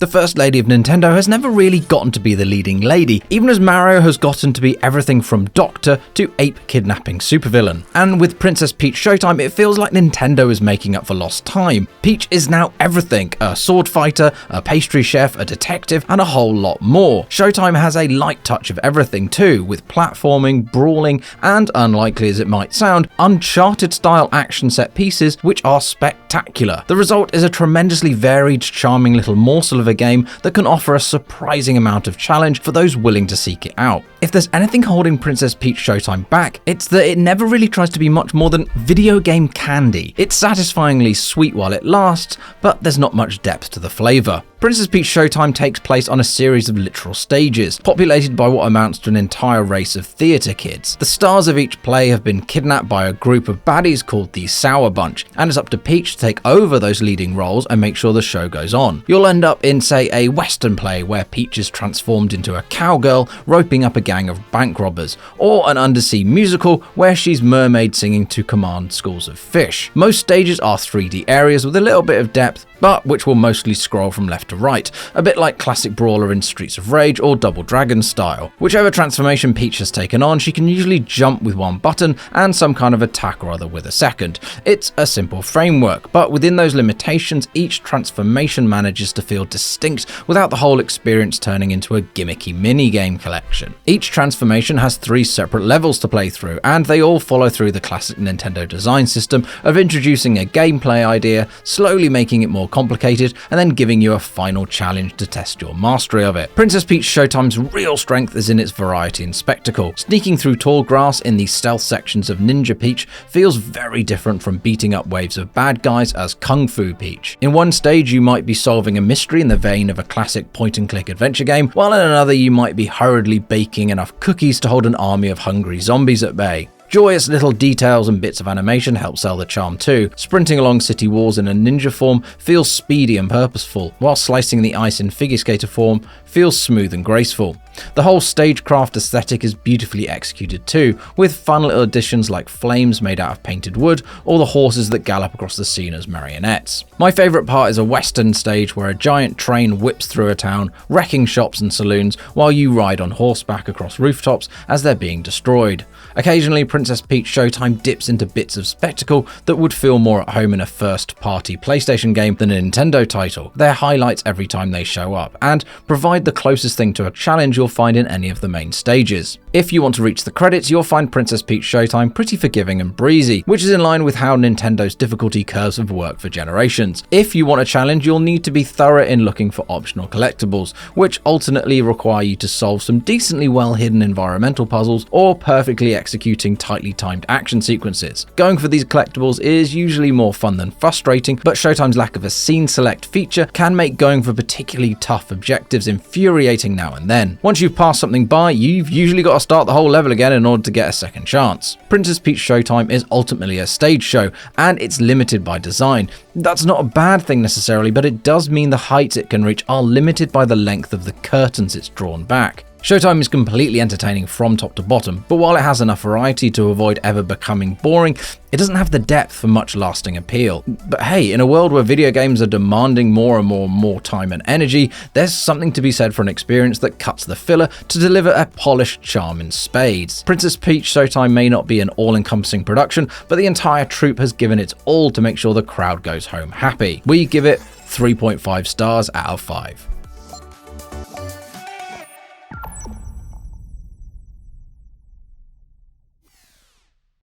The First Lady of Nintendo has never really gotten to be the leading lady, even as Mario has gotten to be everything from doctor to ape kidnapping supervillain. And with Princess Peach Showtime, it feels like Nintendo is making up for lost time. Peach is now everything: a sword fighter, a pastry chef, a detective, and a whole lot more. Showtime has a light touch of everything too, with platforming, brawling, and, unlikely as it might sound, Uncharted-style action set pieces which are spectacular. The result is a tremendously varied, charming little morsel of a game that can offer a surprising amount of challenge for those willing to seek it out. If there's anything holding Princess Peach Showtime back, it's that it never really tries to be much more than video game candy. It's satisfyingly sweet while it lasts, but there's not much depth to the flavour. Princess Peach Showtime takes place on a series of literal stages, populated by what amounts to an entire race of theatre kids. The stars of each play have been kidnapped by a group of baddies called the Sour Bunch, and it's up to Peach to take over those leading roles and make sure the show goes on. You'll end up in, say, a Western play where Peach is transformed into a cowgirl roping up a gang of bank robbers, or an undersea musical where she's mermaid singing to command schools of fish. Most stages are 3D areas with a little bit of depth, but which will mostly scroll from left to right, a bit like classic brawler in Streets of Rage or Double Dragon style. Whichever transformation Peach has taken on, she can usually jump with one button and some kind of attack or other with a second. It's a simple framework, but within those limitations, each transformation manages to feel distinct without the whole experience turning into a gimmicky mini-game collection. Each transformation has 3 separate levels to play through, and they all follow through the classic Nintendo design system of introducing a gameplay idea, slowly making it more complicated, and then giving you a final challenge to test your mastery of it. Princess Peach Showtime's real strength is in its variety and spectacle. Sneaking through tall grass in the stealth sections of Ninja Peach feels very different from beating up waves of bad guys as Kung Fu Peach. In one stage you might be solving a mystery in the vein of a classic point-and-click adventure game, while in another you might be hurriedly baking enough cookies to hold an army of hungry zombies at bay. Joyous little details and bits of animation help sell the charm too. Sprinting along city walls in a ninja form feels speedy and purposeful, while slicing the ice in figure skater form feels smooth and graceful. The whole stagecraft aesthetic is beautifully executed too, with fun little additions like flames made out of painted wood, or the horses that gallop across the scene as marionettes. My favourite part is a western stage where a giant train whips through a town, wrecking shops and saloons, while you ride on horseback across rooftops as they're being destroyed. Occasionally, Princess Peach Showtime dips into bits of spectacle that would feel more at home in a first-party PlayStation game than a Nintendo title. They're highlights every time they show up, and provide the closest thing to a challenge you'll find in any of the main stages. If you want to reach the credits, you'll find Princess Peach Showtime pretty forgiving and breezy, which is in line with how Nintendo's difficulty curves have worked for generations. If you want a challenge, you'll need to be thorough in looking for optional collectibles, which alternately require you to solve some decently well-hidden environmental puzzles or perfectly executing tightly timed action sequences. Going for these collectibles is usually more fun than frustrating, but Showtime's lack of a scene select feature can make going for particularly tough objectives infuriating now and then. Once you've passed something by, you've usually got to start the whole level again in order to get a second chance. Princess Peach Showtime is ultimately a stage show, and it's limited by design. That's not a bad thing necessarily, but it does mean the heights it can reach are limited by the length of the curtains it's drawn back. Showtime is completely entertaining from top to bottom, but while it has enough variety to avoid ever becoming boring, it doesn't have the depth for much lasting appeal. But hey, in a world where video games are demanding more and more time and energy, there's something to be said for an experience that cuts the filler to deliver a polished charm in spades. Princess Peach Showtime may not be an all-encompassing production, but the entire troupe has given its all to make sure the crowd goes home happy. We give it 3.5 stars out of 5.